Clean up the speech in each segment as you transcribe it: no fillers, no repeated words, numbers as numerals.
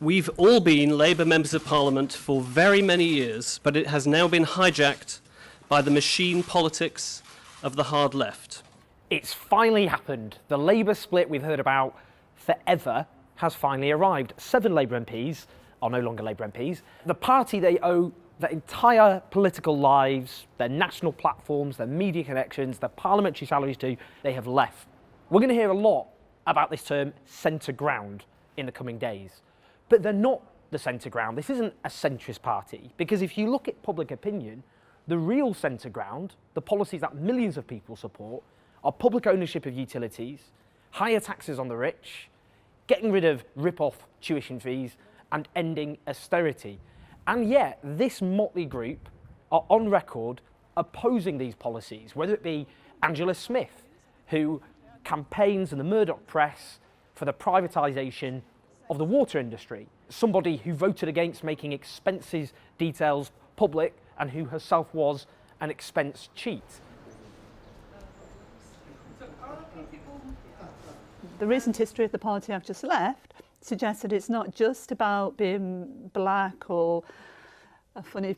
We've all been Labour members of Parliament for very many years, but it has now been hijacked by the machine politics of the hard left. It's finally happened. The Labour split we've heard about forever has finally arrived. 7 Labour MPs are no longer Labour MPs. The party they owe their entire political lives, their national platforms, their media connections, their parliamentary salaries to, they have left. We're going to hear a lot about this term centre ground in the coming days. But they're not the centre ground. This isn't a centrist party, because if you look at public opinion, the real centre ground, the policies that millions of people support, are public ownership of utilities, higher taxes on the rich, getting rid of rip-off tuition fees, and ending austerity. And yet, this motley group are on record opposing these policies, whether it be Angela Smith, who campaigns in the Murdoch press for the privatisation of the water industry, somebody who voted against making expenses details public and who herself was an expense cheat. The recent history of the party I've just left suggests that it's not just about being black or a funny,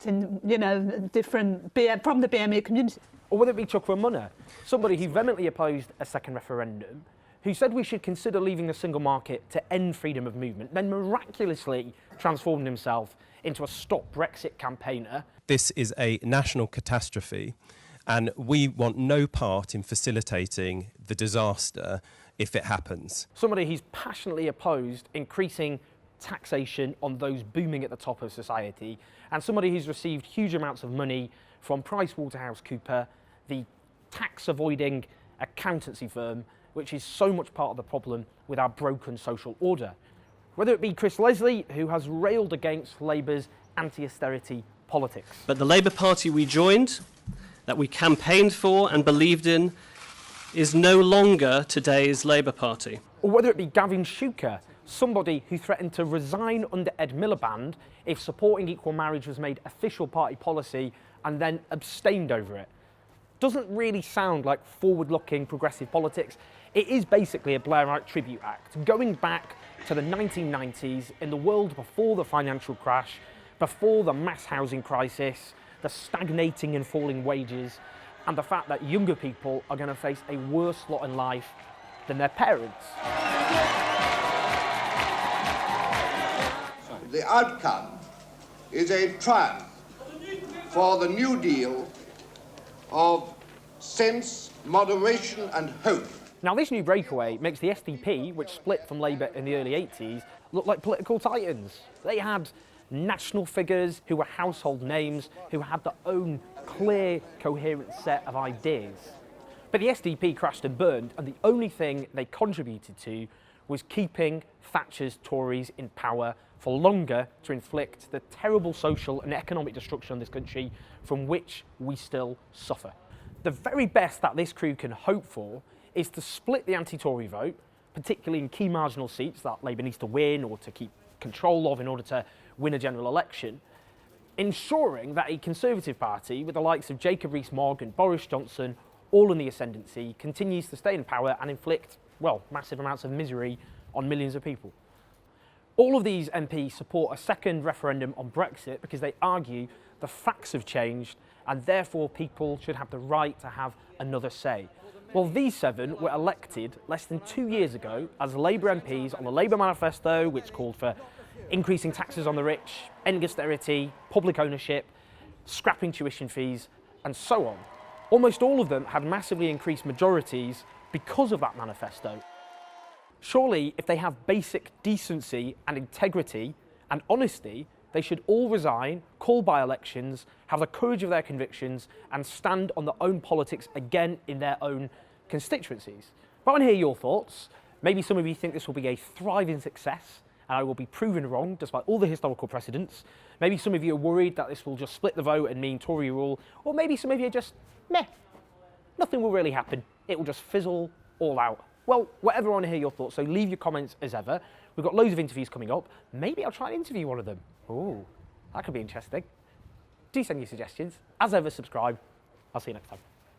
different from the BME community. Or whether it be Chuck Munna, somebody who vehemently opposed a second referendum, who said we should consider leaving the single market to end freedom of movement, then miraculously transformed himself into a Stop Brexit campaigner. This is a national catastrophe, and we want no part in facilitating the disaster if it happens. Somebody who's passionately opposed increasing taxation on those booming at the top of society, and somebody who's received huge amounts of money from PricewaterhouseCoopers, the tax-avoiding accountancy firm, which is so much part of the problem with our broken social order. Whether it be Chris Leslie, who has railed against Labour's anti-austerity politics. But the Labour Party we joined, that we campaigned for and believed in, is no longer today's Labour Party. Or whether it be Gavin Shuker, somebody who threatened to resign under Ed Miliband if supporting equal marriage was made official party policy and then abstained over it. Doesn't really sound like forward-looking progressive politics. It is basically a Blairite tribute act, going back to the 1990s in the world before the financial crash, before the mass housing crisis, the stagnating and falling wages, and the fact that younger people are going to face a worse lot in life than their parents. The outcome is a triumph for the New Deal of sense, moderation and hope. Now, this new breakaway makes the SDP, which split from Labour in the early 80s, look like political titans. They had national figures who were household names, who had their own clear, coherent set of ideas. But the SDP crashed and burned, and the only thing they contributed to was keeping Thatcher's Tories in power for longer to inflict the terrible social and economic destruction on this country from which we still suffer. The very best that this crew can hope for is to split the anti-Tory vote, particularly in key marginal seats that Labour needs to win or to keep control of in order to win a general election, ensuring that a Conservative Party with the likes of Jacob Rees-Mogg and Boris Johnson all in the ascendancy continues to stay in power and inflict, well, massive amounts of misery on millions of people. All of these MPs support a second referendum on Brexit because they argue the facts have changed and therefore people should have the right to have another say. Well, these 7 were elected less than 2 years ago as Labour MPs on the Labour manifesto, which called for increasing taxes on the rich, ending austerity, public ownership, scrapping tuition fees, and so on. Almost all of them had massively increased majorities because of that manifesto. Surely, if they have basic decency and integrity and honesty, they should all resign, call by-elections, have the courage of their convictions, and stand on their own politics again in their own constituencies. But I want to hear your thoughts. Maybe some of you think this will be a thriving success, and I will be proven wrong despite all the historical precedents. Maybe some of you are worried that this will just split the vote and mean Tory rule, or maybe some of you are just, meh, nothing will really happen. It will just fizzle all out. Well, whatever, I want to hear your thoughts, so leave your comments as ever. We've got loads of interviews coming up. Maybe I'll try and interview one of them. Ooh, that could be interesting. Do send your suggestions. As ever, subscribe. I'll see you next time.